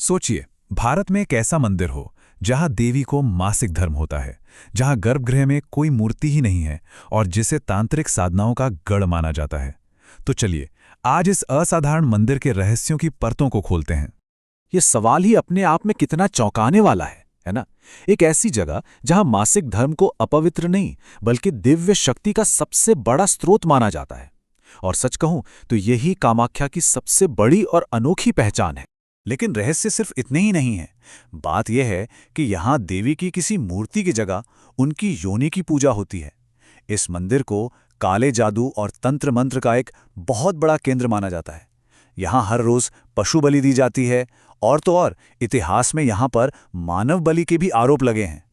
सोचिए, भारत में एक ऐसा मंदिर हो जहां देवी को मासिक धर्म होता है, जहां गर्भगृह में कोई मूर्ति ही नहीं है और जिसे तांत्रिक साधनाओं का गढ़ माना जाता है। तो चलिए, आज इस असाधारण मंदिर के रहस्यों की परतों को खोलते हैं। ये सवाल ही अपने आप में कितना चौंकाने वाला है ना? एक ऐसी जगह जहां मासिक धर्म को अपवित्र नहीं बल्कि दिव्य शक्ति का सबसे बड़ा स्रोत माना जाता है। और सच कहूं तो यही कामाख्या की सबसे बड़ी और अनोखी पहचान है। लेकिन रहस्य सिर्फ इतने ही नहीं है। बात यह है कि यहाँ देवी की किसी मूर्ति की जगह उनकी योनि की पूजा होती है। इस मंदिर को काले जादू और तंत्र मंत्र का एक बहुत बड़ा केंद्र माना जाता है। यहाँ हर रोज पशु बलि दी जाती है और तो और इतिहास में यहाँ पर मानव बलि के भी आरोप लगे हैं।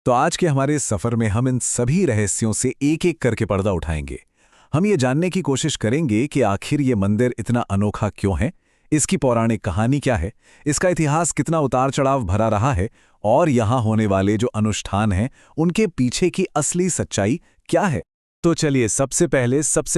तो आज के हमारे इस सफर में हम इन सभी रहस्यों से एक एक करके पर्दा उठाएंगे। हम ये जानने की कोशिश करेंगे कि आखिर ये मंदिर इतना अनोखा क्यों है, इसकी पौराणिक कहानी क्या है, इसका इतिहास कितना उतार चढ़ाव भरा रहा है और यहाँ होने वाले जो अनुष्ठान हैं उनके पीछे की असली सच्चाई क्या है। तो चलिए सबसे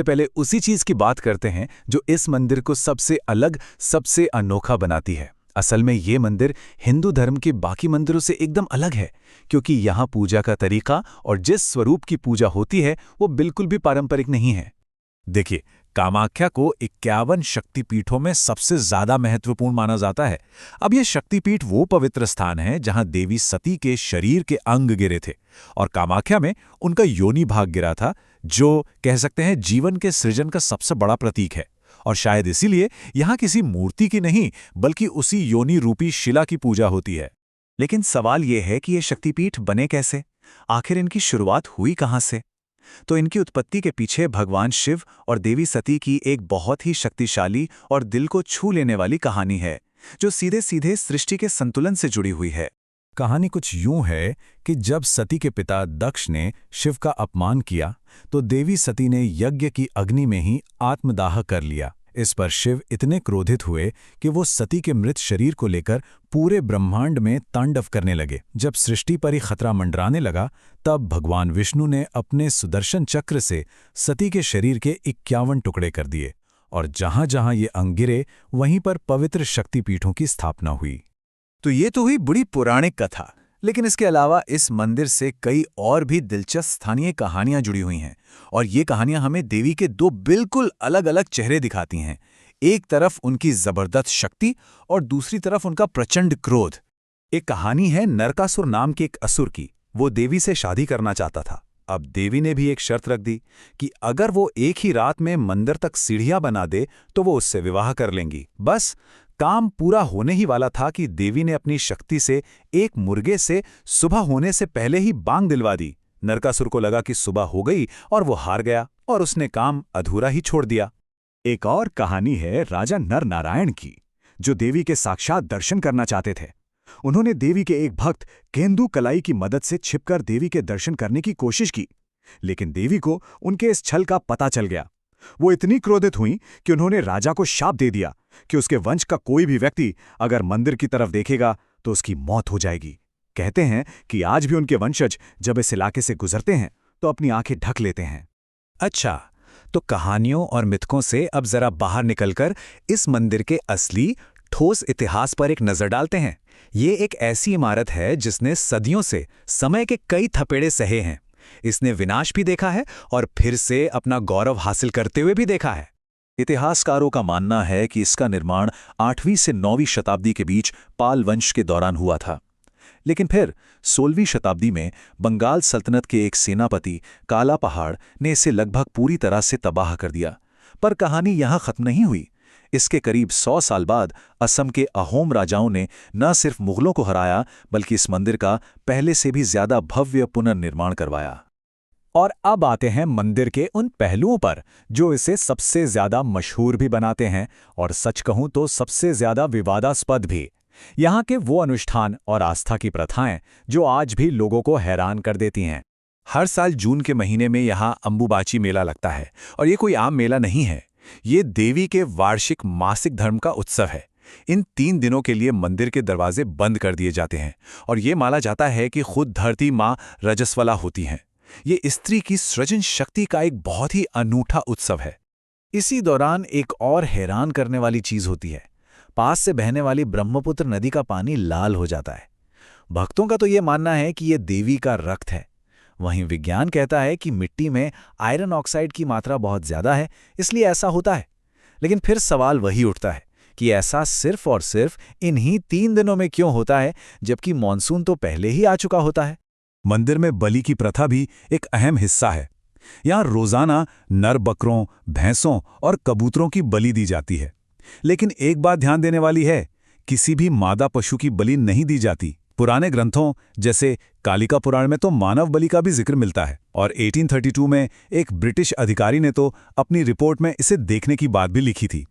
पहले उसी चीज की बात करते हैं जो इस मंदिर को सबसे अलग, सबसे अनोखा बनाती है। असल में ये मंदिर हिंदू धर्म के बाकी मंदिरों से एकदम अलग है, क्योंकि यहाँ पूजा का तरीका और जिस स्वरूप की पूजा होती है वो बिल्कुल भी पारंपरिक नहीं है। देखिए, कामाख्या को 51 शक्तिपीठों में सबसे ज्यादा महत्वपूर्ण माना जाता है। अब यह शक्तिपीठ वो पवित्र स्थान है जहां देवी सती के शरीर के अंग गिरे थे और कामाख्या में उनका योनि भाग गिरा था, जो कह सकते हैं जीवन के सृजन का सबसे बड़ा प्रतीक है। और शायद इसीलिए यहां किसी मूर्ति की नहीं बल्कि उसी योनि रूपी शिला की पूजा होती है। लेकिन सवाल यह है कि ये शक्तिपीठ बने कैसे? आखिर इनकी शुरुआत हुई कहां से? तो इनकी उत्पत्ति के पीछे भगवान शिव और देवी सती की एक बहुत ही शक्तिशाली और दिल को छू लेने वाली कहानी है, जो सीधे सीधे सृष्टि के संतुलन से जुड़ी हुई है। कहानी कुछ यूं है कि जब सती के पिता दक्ष ने शिव का अपमान किया तो देवी सती ने यज्ञ की अग्नि में ही आत्मदाह कर लिया। इस पर शिव इतने क्रोधित हुए कि वो सती के मृत शरीर को लेकर पूरे ब्रह्मांड में तांडव करने लगे। जब सृष्टि पर ही खतरा मंडराने लगा, तब भगवान विष्णु ने अपने सुदर्शन चक्र से सती के शरीर के 51 टुकड़े कर दिए और जहां जहां ये अंग गिरे वहीं पर पवित्र शक्तिपीठों की स्थापना हुई। तो ये तो हुई बड़ी पौराणिक कथा, लेकिन इसके अलावा इस मंदिर से कई और भी दिलचस्प स्थानीय कहानियां जुड़ी हुई हैं और ये कहानियां हमें देवी के दो बिल्कुल अलग अलग चेहरे दिखाती हैं। एक तरफ उनकी जबरदस्त शक्ति और दूसरी तरफ उनका प्रचंड क्रोध। एक कहानी है नरकासुर नाम के एक असुर की। वो देवी से शादी करना चाहता था। अब देवी ने भी एक शर्त रख दी कि अगर वो एक ही रात में मंदिर तक सीढ़ियां बना दे तो वो उससे विवाह कर लेंगी। बस काम पूरा होने ही वाला था कि देवी ने अपनी शक्ति से एक मुर्गे से सुबह होने से पहले ही बांग दिलवा दी। नरकासुर को लगा कि सुबह हो गई और वो हार गया और उसने काम अधूरा ही छोड़ दिया। एक और कहानी है राजा नर नारायण की, जो देवी के साक्षात दर्शन करना चाहते थे। उन्होंने देवी के एक भक्त केंदु कलाई की मदद से छिपकर देवी के दर्शन करने की कोशिश की, लेकिन देवी को उनके इस छल का पता चल गया। वो इतनी क्रोधित हुई कि उन्होंने राजा को शाप दे दिया कि उसके वंश का कोई भी व्यक्ति अगर मंदिर की तरफ देखेगा तो उसकी मौत हो जाएगी। कहते हैं कि आज भी उनके वंशज जब इस इलाके से गुजरते हैं तो अपनी आंखें ढक लेते हैं। अच्छा, तो कहानियों और मिथकों से अब जरा बाहर निकलकर इस मंदिर के असली ठोस इतिहास पर एक नजर डालते हैं। ये एक ऐसी इमारत है जिसने सदियों से समय के कई थपेड़े सहे हैं। इसने विनाश भी देखा है और फिर से अपना गौरव हासिल करते हुए भी देखा है। इतिहासकारों का मानना है कि इसका निर्माण 8वीं से 9वीं शताब्दी के बीच पाल वंश के दौरान हुआ था, लेकिन फिर 16वीं शताब्दी में बंगाल सल्तनत के एक सेनापति काला पहाड़ ने इसे लगभग पूरी तरह से तबाह कर दिया। पर कहानी यहाँ खत्म नहीं हुई। इसके करीब 100 साल बाद असम के अहोम राजाओं ने न सिर्फ मुगलों को हराया बल्कि इस मंदिर का पहले से भी ज्यादा भव्य पुनर्निर्माण करवाया। और अब आते हैं मंदिर के उन पहलुओं पर जो इसे सबसे ज्यादा मशहूर भी बनाते हैं और सच कहूं तो सबसे ज्यादा विवादास्पद भी। यहाँ के वो अनुष्ठान और आस्था की प्रथाएं जो आज भी लोगों को हैरान कर देती हैं। हर साल जून के महीने में यहाँ अंबुबाची मेला लगता है और ये कोई आम मेला नहीं है। ये देवी के वार्षिक मासिक धर्म का उत्सव है। इन 3 दिनों के लिए मंदिर के दरवाजे बंद कर दिए जाते हैं और ये माना जाता है कि खुद धरती माँ रजस्वला होती हैं। ये स्त्री की सृजन शक्ति का एक बहुत ही अनूठा उत्सव है। इसी दौरान एक और हैरान करने वाली चीज होती है। पास से बहने वाली ब्रह्मपुत्र नदी का पानी लाल हो जाता है। भक्तों का तो ये मानना है कि ये देवी का रक्त है। वहीं विज्ञान कहता है कि मिट्टी में आयरन ऑक्साइड की मात्रा बहुत ज्यादा है, इसलिए ऐसा होता है। लेकिन फिर सवाल वही उठता है कि ऐसा सिर्फ और सिर्फ इन्हीं 3 दिनों में क्यों होता है, जबकि मॉनसून तो पहले ही आ चुका होता है। मंदिर में बलि की प्रथा भी एक अहम हिस्सा है। यहाँ रोजाना नर बकरों, भैंसों और कबूतरों की बलि दी जाती है। लेकिन एक बात ध्यान देने वाली है, किसी भी मादा पशु की बलि नहीं दी जाती। पुराने ग्रंथों जैसे कालिका पुराण में तो मानव बलि का भी जिक्र मिलता है, और 1832 में एक ब्रिटिश अधिकारी ने तो अपनी रिपोर्ट में इसे देखने की बात भी लिखी थी।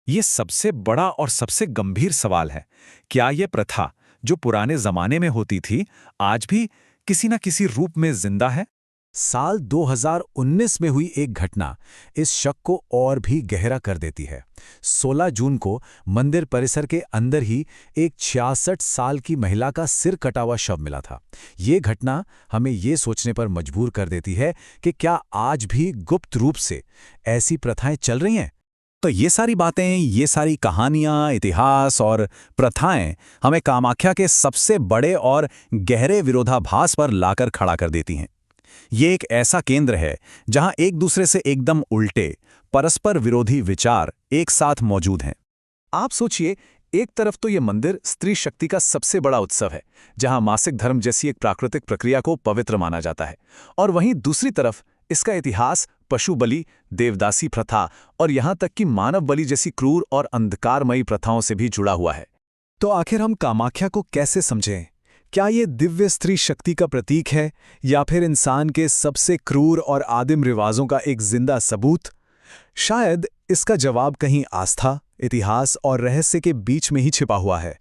ये सबसे बड़ा और सबसे गंभीर सवाल है, क्या ये प्रथा जो पुराने जमाने में होती थी आज भी किसी न किसी रूप में जिंदा है? साल 2019 में हुई एक घटना इस शक को और भी गहरा कर देती है। 16 जून को मंदिर परिसर के अंदर ही एक 66 साल की महिला का सिर कटा हुआ शव मिला था। ये घटना हमें ये सोचने पर मजबूर कर देती है कि क्या आज भी गुप्त रूप से ऐसी प्रथाएं चल रही हैं। तो ये सारी बातें, ये सारी कहानियां, इतिहास और प्रथाएं हमें कामाख्या के सबसे बड़े और गहरे विरोधाभास पर लाकर खड़ा कर देती हैं। ये एक ऐसा केंद्र है जहां एक दूसरे से एकदम उल्टे, परस्पर विरोधी विचार एक साथ मौजूद हैं। आप सोचिए, एक तरफ तो ये मंदिर स्त्री शक्ति का सबसे बड़ा उत्सव है, जहां मासिक धर्म जैसी एक प्राकृतिक प्रक्रिया को पवित्र माना जाता है, और वहीं दूसरी तरफ इसका इतिहास पशु बलि, देवदासी प्रथा और यहां तक कि मानव बलि जैसी क्रूर और अंधकारमयी प्रथाओं से भी जुड़ा हुआ है। तो आखिर हम कामाख्या को कैसे समझें? क्या ये दिव्य स्त्री शक्ति का प्रतीक है, या फिर इंसान के सबसे क्रूर और आदिम रिवाजों का एक जिंदा सबूत? शायद इसका जवाब कहीं आस्था, इतिहास और रहस्य के बीच में ही छिपा हुआ है।